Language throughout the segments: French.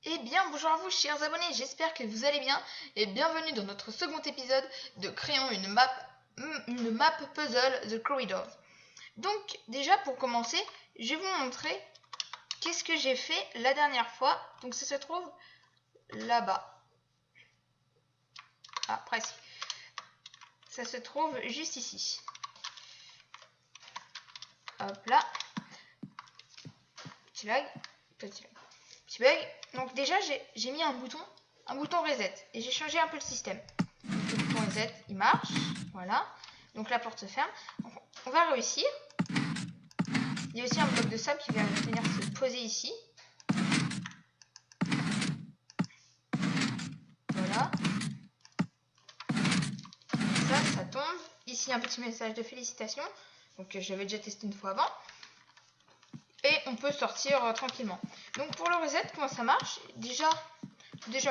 Eh bien, bonjour à vous chers abonnés, j'espère que vous allez bien et bienvenue dans notre second épisode de Créons une map puzzle The Corridors. Donc déjà pour commencer, je vais vous montrer qu'est-ce que j'ai fait la dernière fois. Donc ça se trouve là-bas. Ah, presque. Ça se trouve juste ici. Hop là. Petit lag. Petit bug. Donc déjà j'ai mis un bouton reset et j'ai changé un peu le système. Le bouton reset il marche, voilà. Donc la porte se ferme. Donc, on va réussir. Il y a aussi un bloc de sable qui va venir se poser ici. Voilà. Ça tombe. Ici un petit message de félicitations. Donc j'avais déjà testé une fois avant. Et on peut sortir tranquillement. Donc pour le reset, comment ça marche? Déjà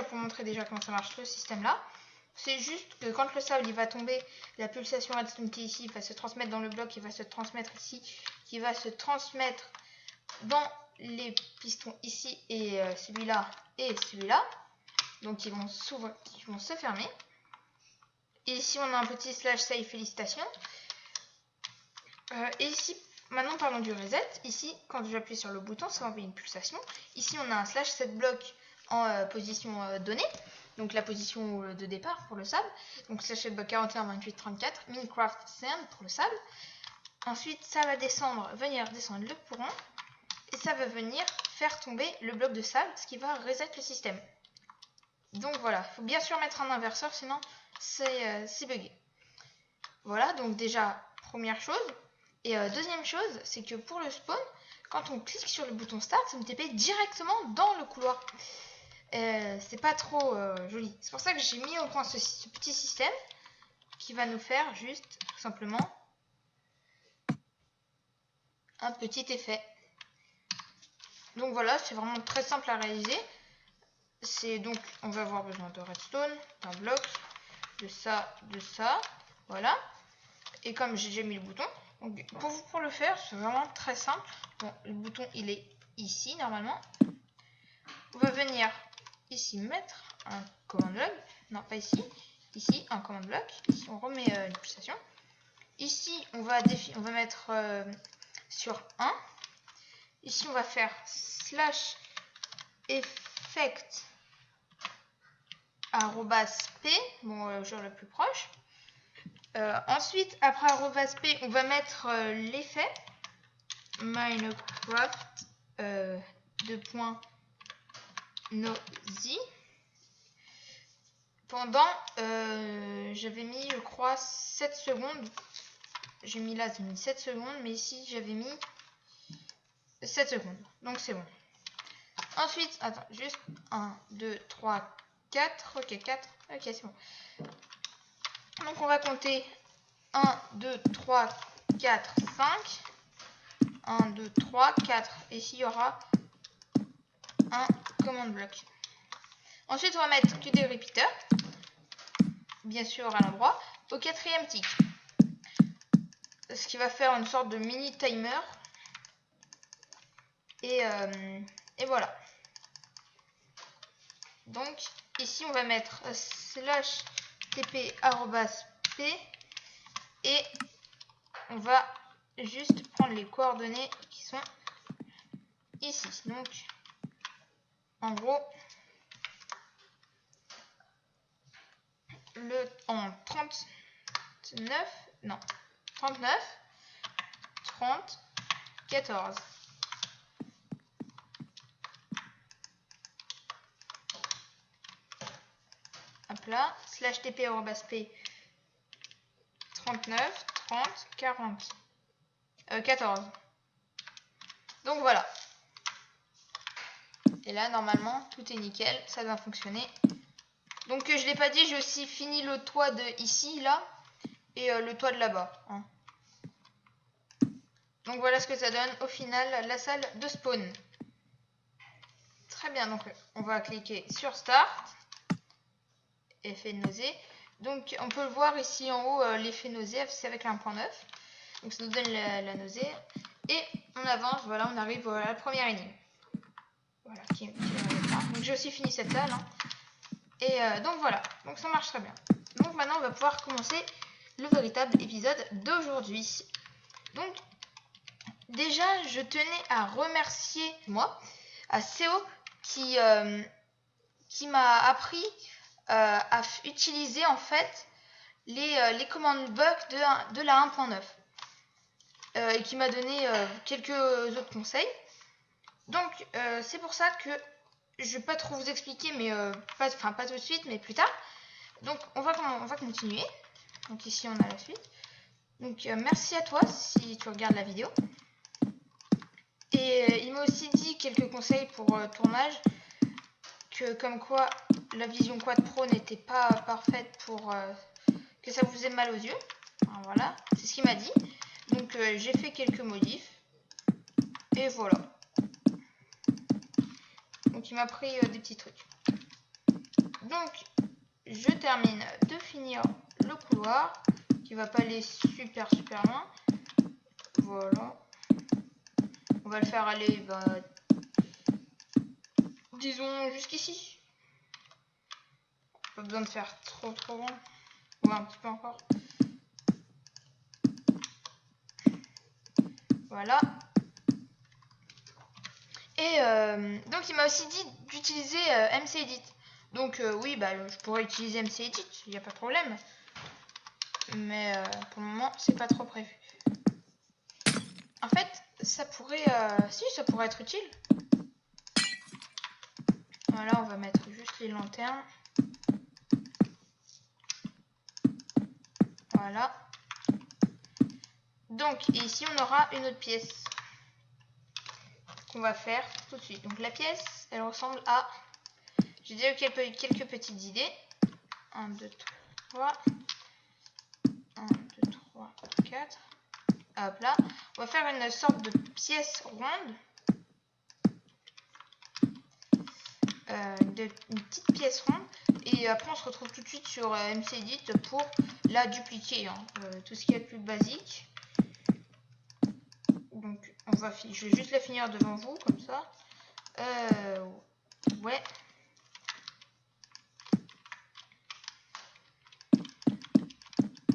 pour montrer déjà comment ça marche le système là. C'est juste que quand le sable il va tomber, la pulsation redstone qui est ici va se transmettre dans le bloc, il va se transmettre ici, qui va se transmettre dans les pistons ici et celui-là et celui-là. Donc ils vont s'ouvrir, ils vont se fermer. Et ici on a un petit slash save félicitations. Et ici, maintenant parlons du reset. Ici, quand j'appuie sur le bouton, ça va envoyer une pulsation. Ici on a un slash set bloc en position donnée. Donc la position de départ pour le sable. Donc slash set bloc 41 28 34 Minecraft sand pour le sable. Ensuite ça va venir descendre le courant. Et ça va venir faire tomber le bloc de sable, ce qui va reset le système. Donc voilà, il faut bien sûr mettre un inverseur, sinon c'est bugué. Voilà, donc déjà, première chose. Et deuxième chose, c'est que pour le spawn, quand on clique sur le bouton start, ça me TP directement dans le couloir. C'est pas trop joli. C'est pour ça que j'ai mis au point ce petit système qui va nous faire juste, tout simplement, un petit effet. Donc voilà, c'est vraiment très simple à réaliser. C'est donc, on va avoir besoin de redstone, d'un bloc, de ça, voilà. Et comme j'ai déjà mis le bouton, donc pour le faire, c'est vraiment très simple. Bon, le bouton il est ici normalement. On va venir ici mettre un command block, non pas ici, ici un command block. Ici on remet une pulsation. Ici on va mettre sur 1. Ici on va faire slash effect @p, bon genre le plus proche. Ensuite, après @p, on va mettre l'effet Minecraft nosy pendant j'avais mis je crois 7 secondes. J'ai mis là, j'ai mis 7 secondes, mais ici j'avais mis 7 secondes, donc c'est bon. Ensuite, attends, juste 1, 2, 3, 4, ok 4, ok c'est bon. Donc on va compter 1, 2, 3, 4, 5. 1, 2, 3, 4. Et ici, il y aura un command block. Ensuite, on va mettre que des repeaters. Bien sûr, à l'endroit. Au quatrième tick. Ce qui va faire une sorte de mini timer. Et voilà. Donc, ici, on va mettre slash tp @p. Et on va juste prendre les coordonnées qui sont ici. Donc, en gros, en 39, 30, 14. Hop là, slash tp @p 39, 30, 40, 14. Donc voilà. Et là, normalement, tout est nickel, ça va fonctionner. Donc je l'ai pas dit, j'ai aussi fini le toit de ici, là, et le toit de là-bas. Hein. Donc voilà ce que ça donne au final, la salle de spawn. Très bien, donc on va cliquer sur Start, effet nausée. Donc on peut le voir ici en haut, l'effet nausée, c'est avec un 1.9. Donc ça nous donne la nausée. Et on avance, voilà, on arrive à la première énigme. Voilà, qui est là. Donc Donc j'ai aussi fini cette salle. Hein. Et donc voilà, donc ça marche très bien. Donc maintenant on va pouvoir commencer le véritable épisode d'aujourd'hui. Donc déjà je tenais à remercier à Seo qui m'a appris à utiliser en fait les commandes bug de la 1.9 et qui m'a donné quelques autres conseils. Donc c'est pour ça que je vais pas trop vous expliquer, mais pas tout de suite, mais plus tard. Donc on va continuer. Donc ici on a la suite. Donc merci à toi si tu regardes la vidéo. Et il m'a aussi dit quelques conseils pour tournage, que comme quoi la Vision Quad Pro n'était pas parfaite pour que ça vous faisait mal aux yeux. Alors, voilà, c'est ce qu'il m'a dit. Donc j'ai fait quelques modifs. Et voilà. Donc il m'a pris des petits trucs. Donc je termine de finir le couloir qui va pas aller super loin. Voilà. On va le faire aller disons jusqu'ici. Pas besoin de faire trop grand. Ouais, un petit peu encore. Voilà. Et donc il m'a aussi dit d'utiliser MC Edit. Donc oui, je pourrais utiliser MC Edit, il n'y a pas de problème. Mais pour le moment, c'est pas trop prévu. En fait, ça pourrait ça pourrait être utile. Voilà, on va mettre juste les lanternes. Voilà. Donc ici, on aura une autre pièce qu'on va faire tout de suite. Donc la pièce, elle ressemble à... J'ai déjà eu quelques petites idées. 1, 2, 3. 1, 2, 3, 4. Hop là. On va faire une sorte de pièce ronde. Une petite pièce ronde. Et après, on se retrouve tout de suite sur MC Edit pour la dupliquer. Hein. Tout ce qui est le plus basique. Donc, je vais juste la finir devant vous, comme ça. Ouais.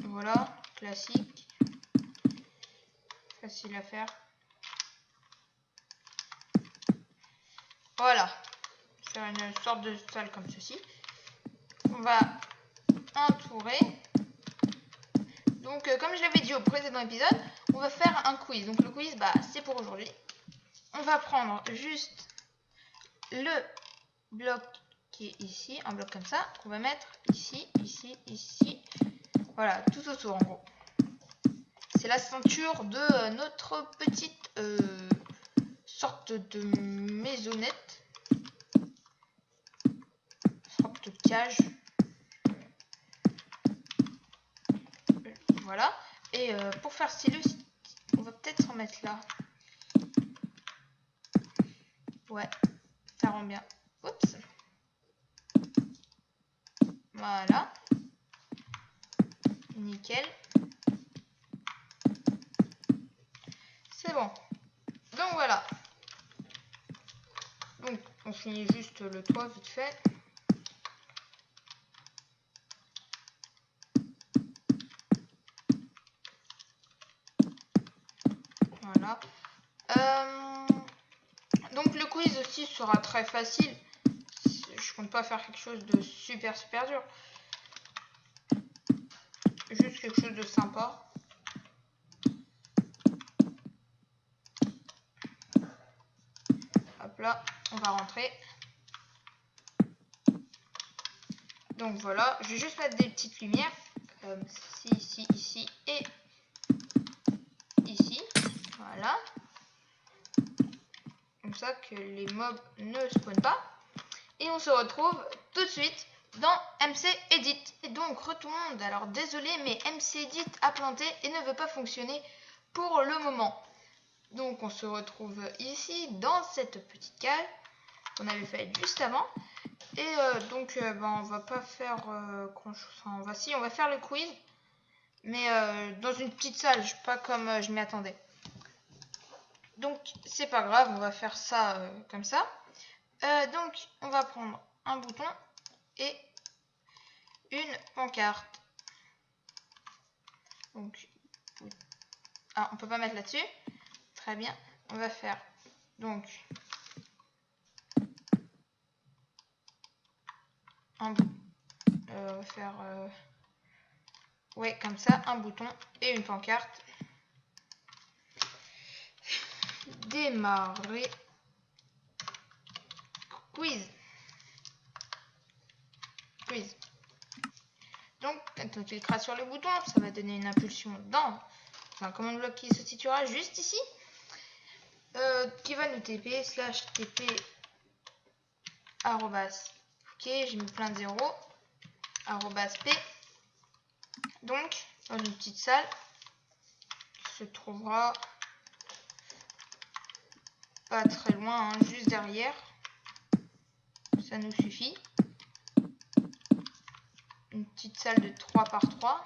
Voilà, classique. Facile à faire. Voilà. Faire une sorte de salle comme ceci. On va entourer. Donc, comme je l'avais dit au précédent épisode, on va faire un quiz. Donc, le quiz, c'est pour aujourd'hui. On va prendre juste le bloc qui est ici, un bloc comme ça, qu'on va mettre ici, ici. Voilà, tout autour en gros. C'est la ceinture de notre petite sorte de maisonnette. Sorte de cage. Voilà. Et pour faire stylé, on va peut-être en mettre là. Ouais, ça rend bien. Oups. Voilà. Nickel. C'est bon. Donc voilà. Donc on finit juste le toit vite fait. Voilà. Donc le quiz aussi sera très facile. Je compte pas faire quelque chose de super dur. Juste quelque chose de sympa. Hop là, on va rentrer. Donc voilà, je vais juste mettre des petites lumières. Comme ici et ici. Voilà. Comme ça que les mobs ne spawnent pas. Et on se retrouve tout de suite dans MC Edit. Et donc tout le monde, alors désolé mais MC Edit a planté et ne veut pas fonctionner pour le moment. Donc on se retrouve ici dans cette petite cale qu'on avait fait juste avant. Et donc on va pas faire grand chose. Enfin, on va faire le quiz. Mais dans une petite salle, pas comme je m'y attendais. Donc c'est pas grave, on va faire ça comme ça. Donc, on va prendre un bouton et une pancarte. Donc, on peut pas mettre là-dessus. Très bien. On va faire donc on va faire ouais, comme ça, un bouton et une pancarte. Démarrer quiz. Donc, quand on cliquera sur le bouton, ça va donner une impulsion dans un command bloc qui se situera juste ici, qui va nous TP /TP arrobas, ok, j'ai mis plein de zéros, arrobas P, donc dans une petite salle qui se trouvera pas très loin, hein, juste derrière, ça nous suffit. Une petite salle de 3 par 3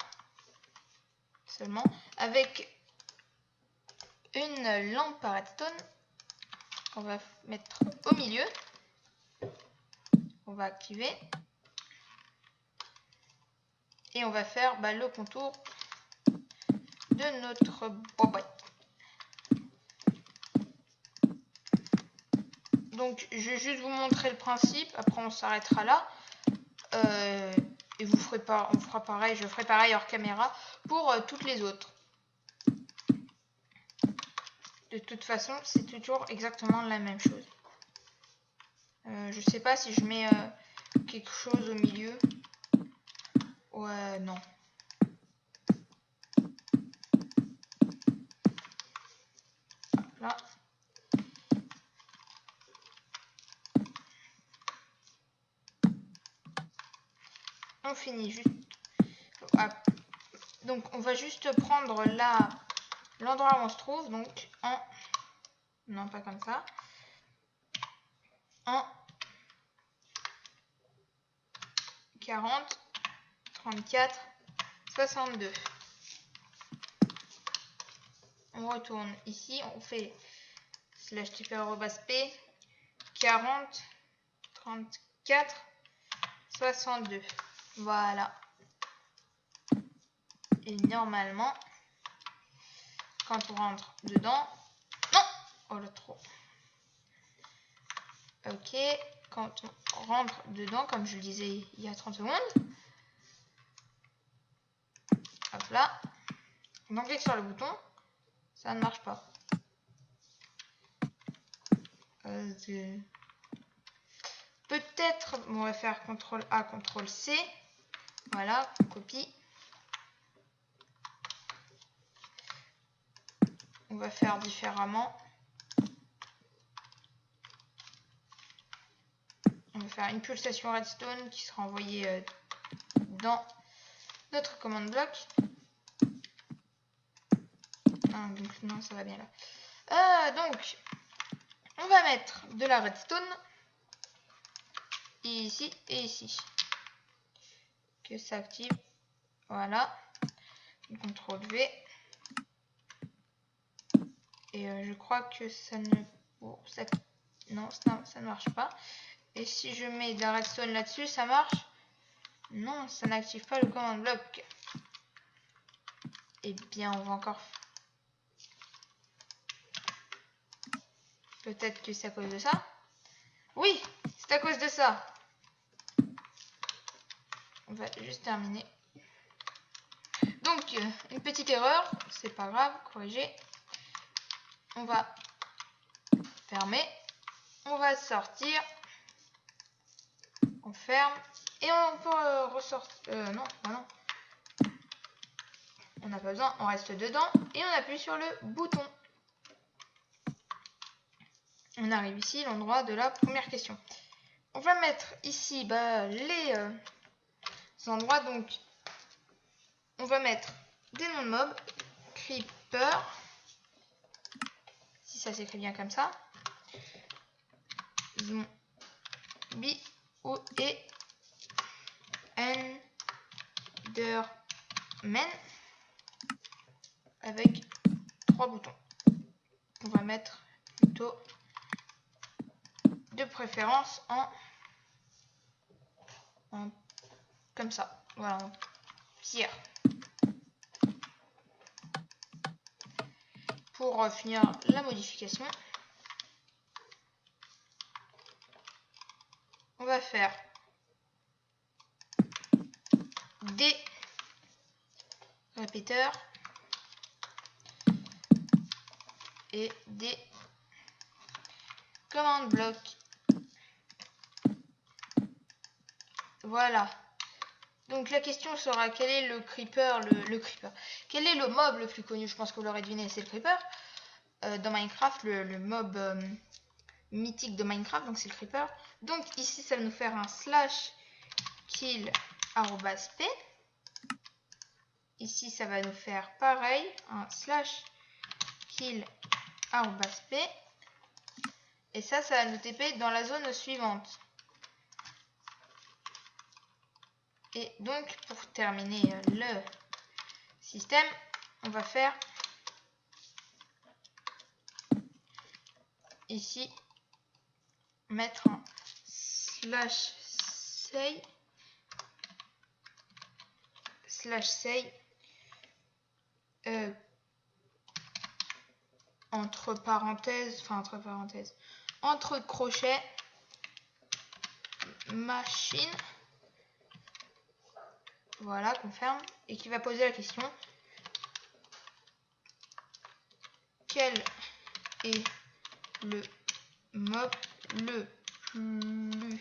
seulement, avec une lampe par redstone qu'on va mettre au milieu. On va activer et on va faire le contour de notre boîte. Donc je vais juste vous montrer le principe, après on s'arrêtera là. Et on fera pareil, je ferai pareil hors caméra pour toutes les autres. De toute façon, c'est toujours exactement la même chose. Je sais pas si je mets quelque chose au milieu. Ouais, non. Là. On finit juste. Donc on va juste prendre l'endroit où on se trouve, donc non pas comme ça, en 40, 34, 62. On retourne ici, on fait /TP arrobas P 40, 34, 62. Voilà. Et normalement, quand on rentre dedans, non, oh le trop. Ok, quand on rentre dedans, comme je le disais il y a 30 secondes, hop là, on clique sur le bouton, ça ne marche pas. Peut-être on va faire CTRL A, CTRL C. Voilà, on copie. On va faire différemment. On va faire une pulsation redstone qui sera envoyée dans notre command bloc. Donc non, ça va bien là. Donc, on va mettre de la redstone ici et ici. Que ça active. Voilà. CTRL V. Et je crois que ça ne... Oh, non, ça ne marche pas. Et si je mets de la redstone là-dessus, ça marche? Non, ça n'active pas le command bloc. Eh bien, on va encore... Peut-être que c'est à cause de ça. Oui, c'est à cause de ça. On va juste terminer. Donc, une petite erreur, c'est pas grave, corriger. On va fermer. On va sortir. On ferme. Et on peut ressortir. Non, non. On n'a pas besoin, on reste dedans. Et on appuie sur le bouton. On arrive ici, l'endroit de la première question. On va mettre ici les endroits. Donc, on va mettre des noms de mobs. Creeper. Si ça s'écrit bien comme ça. Zombie et Enderman avec 3 boutons. On va mettre plutôt 2 préférence en comme ça, voilà, en tiers. Pour finir la modification, on va faire des répéteurs et des commandes blocs. Voilà. Donc la question sera quel est le creeper, le creeper. Quel est le mob le plus connu? Je pense que vous l'aurez deviné, c'est le creeper. Dans Minecraft, le mob mythique de Minecraft, donc c'est le creeper. Donc ici, ça va nous faire un slash kill @p. Ici, ça va nous faire pareil, un slash kill @p. Et ça va nous TP dans la zone suivante. Et donc, pour terminer le système, on va faire ici, mettre un slash say entre parenthèses, entre crochets, machine, voilà, confirme, et qui va poser la question, quel est le mob le plus,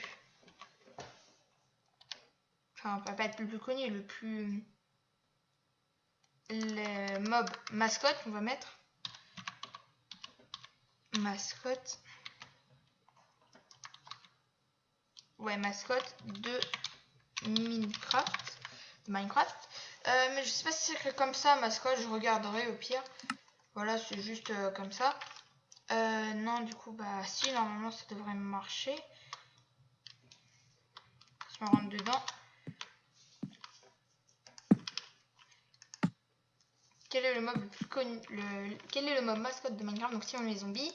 enfin pas être le plus connu, le mob mascotte, on va mettre mascotte, ouais, mascotte de Minecraft. Mais je sais pas si c'est écrit comme ça, mascotte, je regarderai au pire. Voilà, c'est juste comme ça. Non, du coup, bah si, normalement ça devrait marcher. Je me rentre dedans. Quel est le mob le plus connu, quel est le mob mascotte de Minecraft? Donc si on met zombie,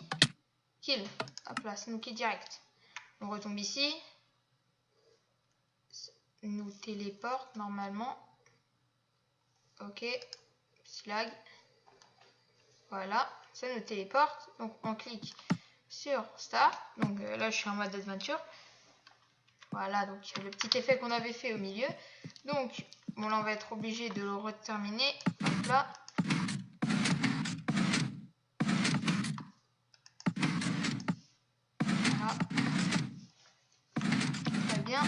kill, hop là, c'est nous qui est direct. On retombe ici, nous téléporte normalement. Ok, slag. Voilà, ça nous téléporte. Donc on clique sur Start. Donc là je suis en mode adventure. Voilà, donc le petit effet qu'on avait fait au milieu. Donc bon, là on va être obligé de le reterminer. Hop là. Voilà. Très bien.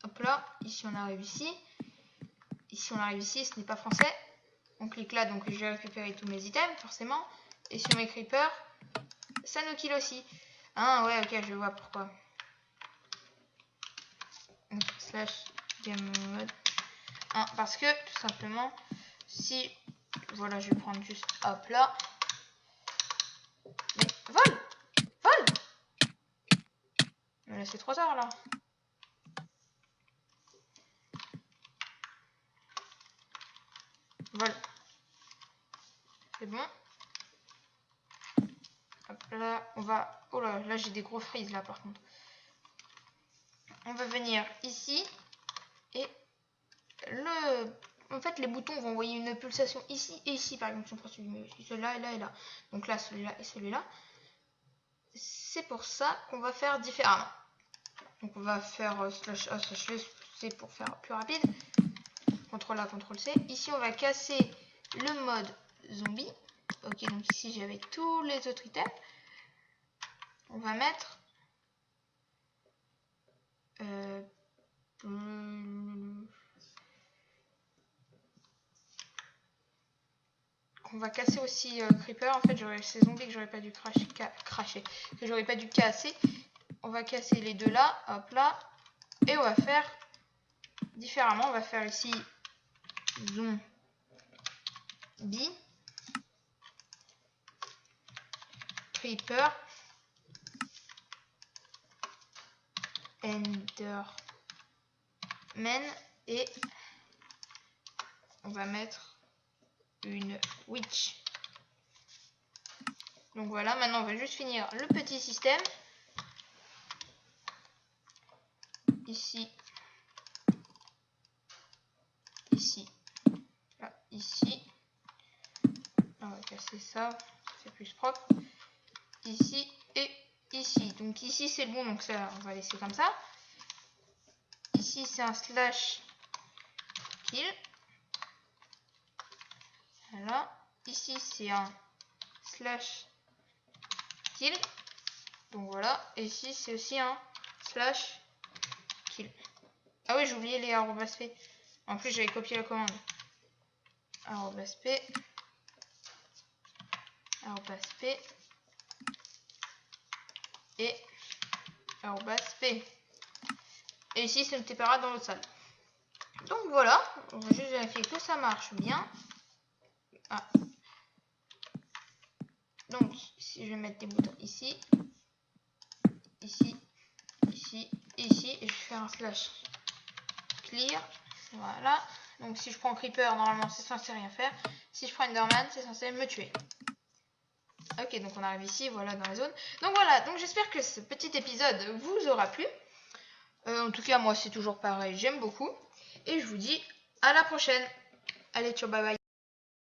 Hop là, ici on arrive ici. Ici on arrive ici, ce n'est pas français. On clique là, donc je vais récupérer tous mes items, forcément. Et sur mes creepers, ça nous kill aussi. Ah ouais, ok, je vois pourquoi. Donc, slash game mode 1, parce que tout simplement, si, voilà, je vais prendre juste, hop là. Mais vole, mais là c'est trop tard là. Vol. C'est bon. Hop là, on va... Oh là j'ai des gros freeze là par contre. On va venir ici. Et en fait, les boutons vont envoyer une pulsation ici et ici. Par exemple, si on prend celui-là et là et là. Donc là, celui-là et celui-là. C'est pour ça qu'on va faire différemment. Donc on va faire slash A, slash C pour faire plus rapide. CTRL A, CTRL C. Ici, on va casser le mode zombie. Ok, donc ici, j'avais tous les autres items. On va mettre... on va casser aussi Creeper. En fait, j'aurais ces zombies que j'aurais pas dû cracher, que j'aurais pas dû casser. On va casser les deux là, hop là, et on va faire différemment. On va faire ici zombie, Creeper, Enderman, et on va mettre une witch. Donc voilà, maintenant on va juste finir le petit système. ici, ici, là, ici. On va casser ça, c'est plus propre. Ici et ici. Donc ici c'est bon, donc ça on va laisser comme ça. Ici c'est un slash kill. Voilà. Ici c'est un slash kill. Donc voilà. Et ici c'est aussi un slash kill. Ah oui, j'ai oublié les arrobas p. En plus j'avais copié la commande. Arrobas p. Arrobas p. Et arrobas p. Et ici c'est une séparate dans l'autre salle. Donc voilà, on va juste vérifier que ça marche bien. Ah. Donc si je vais mettre des boutons ici, ici, ici, ici, et je vais faire un slash clear. Voilà. Donc si je prends Creeper, normalement c'est censé rien faire. Si je prends Enderman, c'est censé me tuer. Ok, donc on arrive ici, voilà, dans la zone. Donc voilà, donc j'espère que ce petit épisode vous aura plu. En tout cas, moi c'est toujours pareil, j'aime beaucoup. Et je vous dis à la prochaine. Allez, ciao, bye bye.